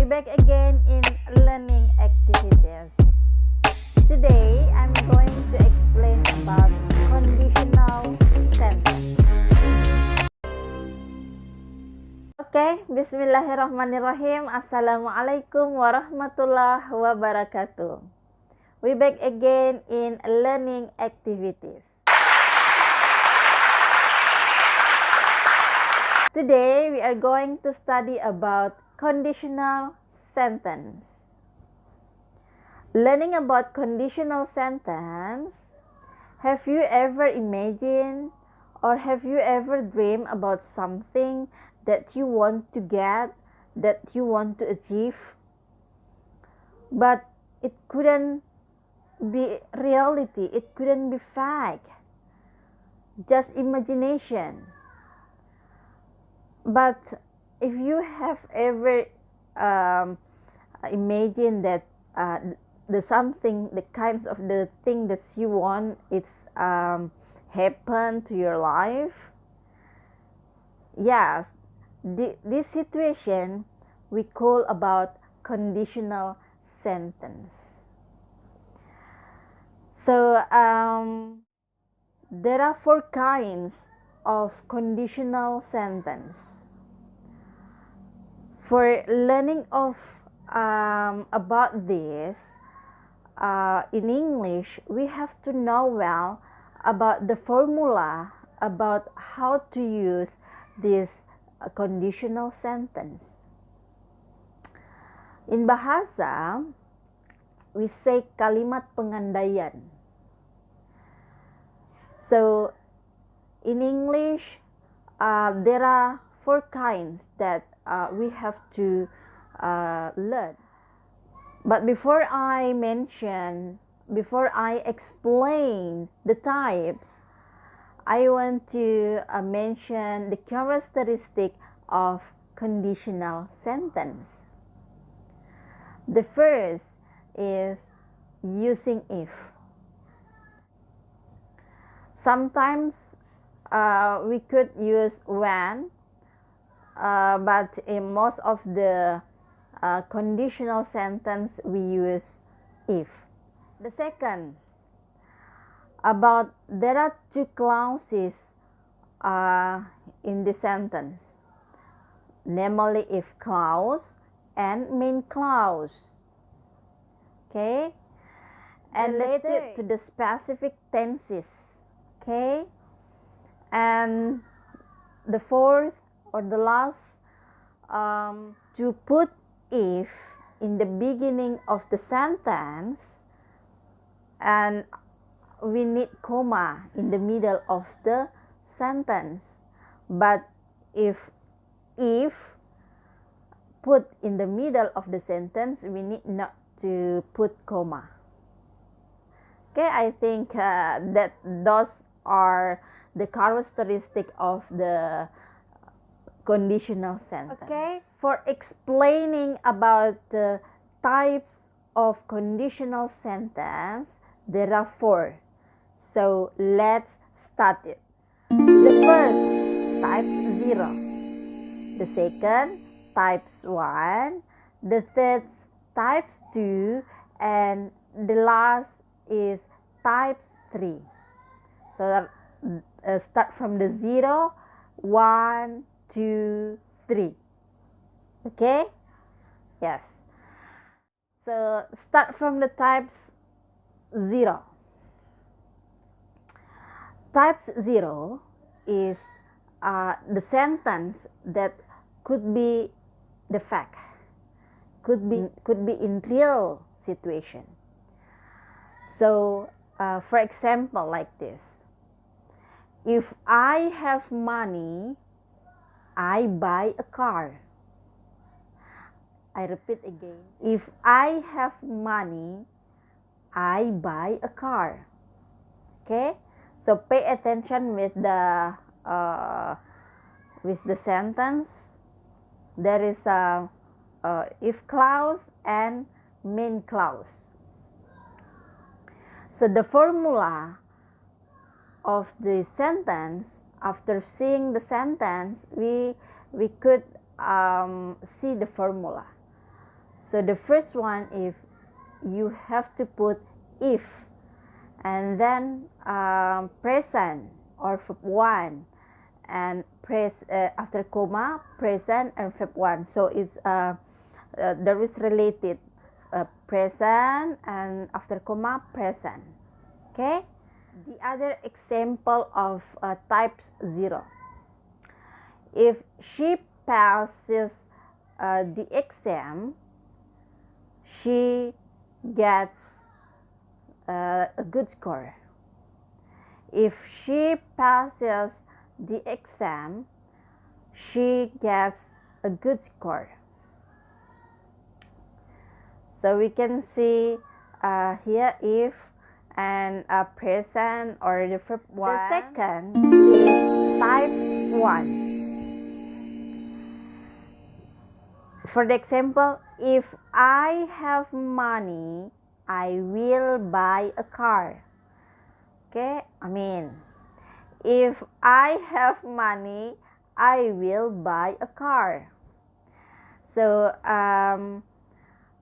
back again in learning activities. Today I'm going to explain about conditional sentence. Okay, bismillahirrahmanirrahim. Assalamualaikum warahmatullahi wabarakatuh. We back again in learning activities. Today we are going to study about conditional sentence. Learning about conditional sentence, have you ever imagined or have you ever dreamed about something that you want to get, that you want to achieve, but it couldn't be reality, it couldn't be fact, just imagination? But if you have ever imagined that the kinds of the thing that you want, it's happen to your life, yes, this situation we call about conditional sentence. So there are 4 kinds of conditional sentence. For learning of about this in English, we have to know well about the formula, about how to use this conditional sentence. In bahasa, we say kalimat pengandaian. So in English, there are 4 kinds that we have to learn. But before I explain the types, I want to mention the characteristic of conditional sentence. The first is using if. Sometimes we could use when, but in most of the conditional sentence we use if. The second, about there are 2 clauses in the sentence, namely if clause and main clause. Okay, and related to the specific tenses. Okay, and the fourth or the last, to put if in the beginning of the sentence, and we need comma in the middle of the sentence. But if put in the middle of the sentence, we need not to put comma. Okay, I think that those are the characteristic of the conditional sentence. Okay, for explaining about the types of conditional sentence, there are 4. So let's start it. The first, type 0. The second, types 1. The third, types 2. And the last is types 3. So start from the 0, 1, 2, 3. Okay? Yes. So start from the types 0. Types 0 is the sentence that could be the fact, could be in real situation. So for example, like this: if I have money, I buy a car. I repeat again. If I have money, I buy a car. Okay? So pay attention with the sentence. There is a if clause and main clause. So the formula of the sentence, after seeing the sentence, we could see the formula. So the first one, if you have to put if, and then present or verb 1, and after comma present and verb 1. So it's there is related present and after comma present. Okay. The other example of types 0. If she passes the exam, she gets a good score. If she passes the exam, she gets a good score. So we can see here if and present or the verb 1. The second is type 1. For the example, if I have money, I will buy a car. Okay, I mean, if I have money, I will buy a car. So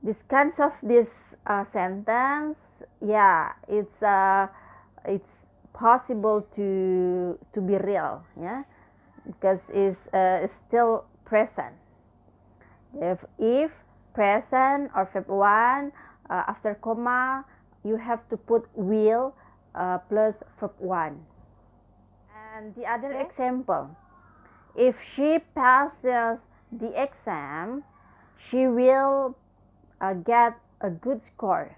this kinds of this sentence, yeah, it's possible to be real, yeah, because it's still present. If present or verb 1 after comma, you have to put will plus verb 1. And the other example, if she passes the exam, she will get a good score.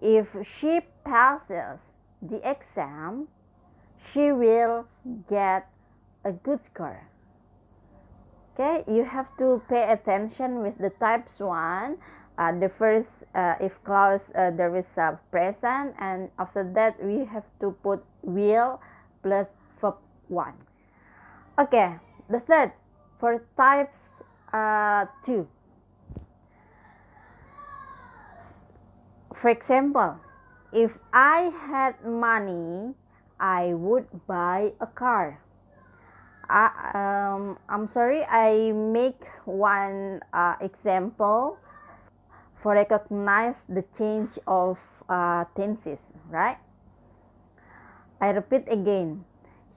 If she passes the exam, she will get a good score. Okay, you have to pay attention with the types 1. The first, if clause, there is a present, and after that we have to put will plus verb 1. Okay, the third, for types 2. For example, if I had money, I would buy a car. I'm sorry, I make one example for recognize the change of tenses, right? I repeat again.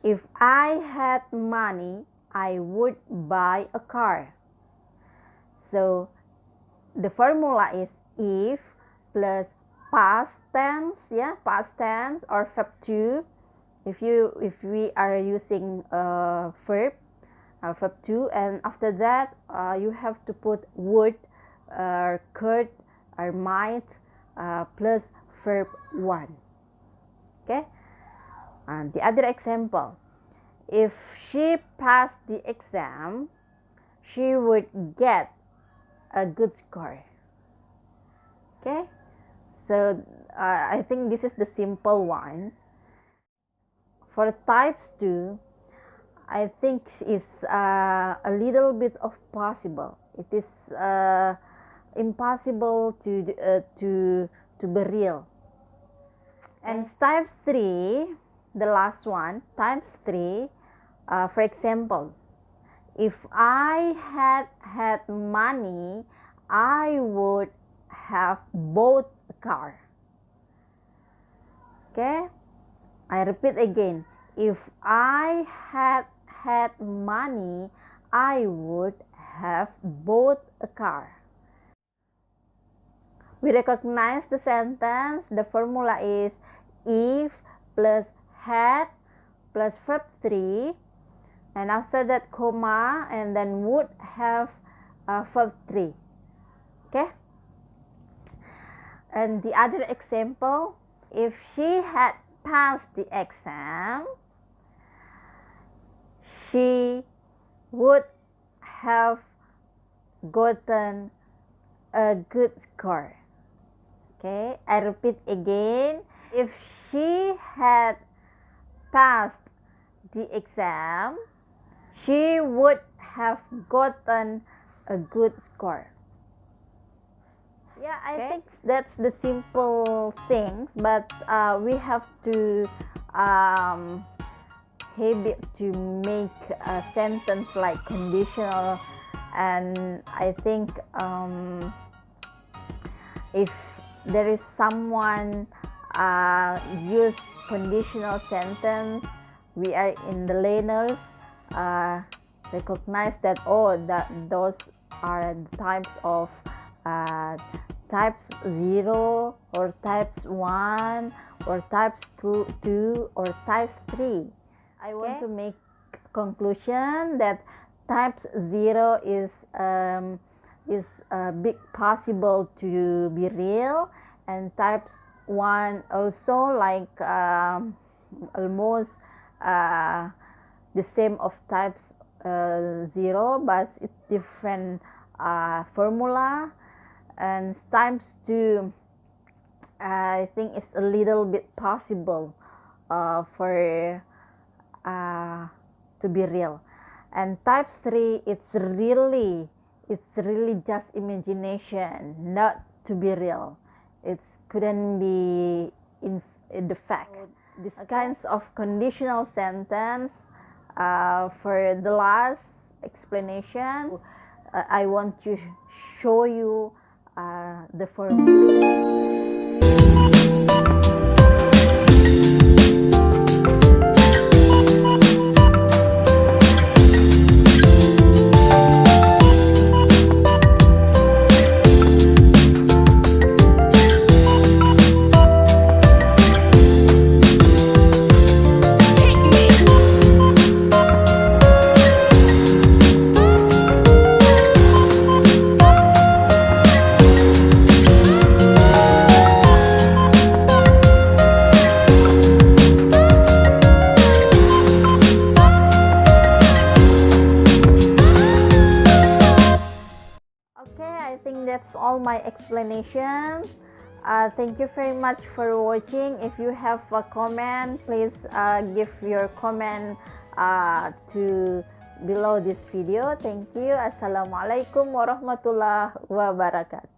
If I had money, I would buy a car. So the formula is if plus past tense, yeah, past tense or verb 2. If we are using verb 2, and after that you have to put would, could, or might plus verb 1. Okay. And the other example, if she passed the exam, she would get a good score. Okay. So I think this is the simple one. For types 2, I think it's a little bit of possible. It is impossible to be real. And type 3, the last one, times 3. For example, if I had money, I would have bought a car. Okay. I repeat again, if I had money, I would have bought a car. We recognize the sentence. The formula is if plus had plus verb 3, and after that comma, and then would have verb 3. Okay. And the other example, if she had passed the exam, she would have gotten a good score. Okay, I repeat again. If she had passed the exam, she would have gotten a good score. Yeah, I think that's the simple things, but we have to habit to make a sentence like conditional And I think if there is someone use conditional sentence, we are in the learners recognize that those are the types of types 0 or types 1 or types 2 or types 3. I want to make conclusion that types 0 is big possible to be real, and types 1 also like almost the same of types 0, but it's different formula. And times 2 I think it's a little bit possible for to be real. And types 3 it's really just imagination, not to be real. It couldn't be in the fact. These kinds of conditional sentence, for the last explanation, I want to show you the formula. Okay, I think that's all my explanation. Thank you very much for watching. If you have a comment, please give your comment to below this video. Thank you. Assalamualaikum warahmatullahi wabarakatuh.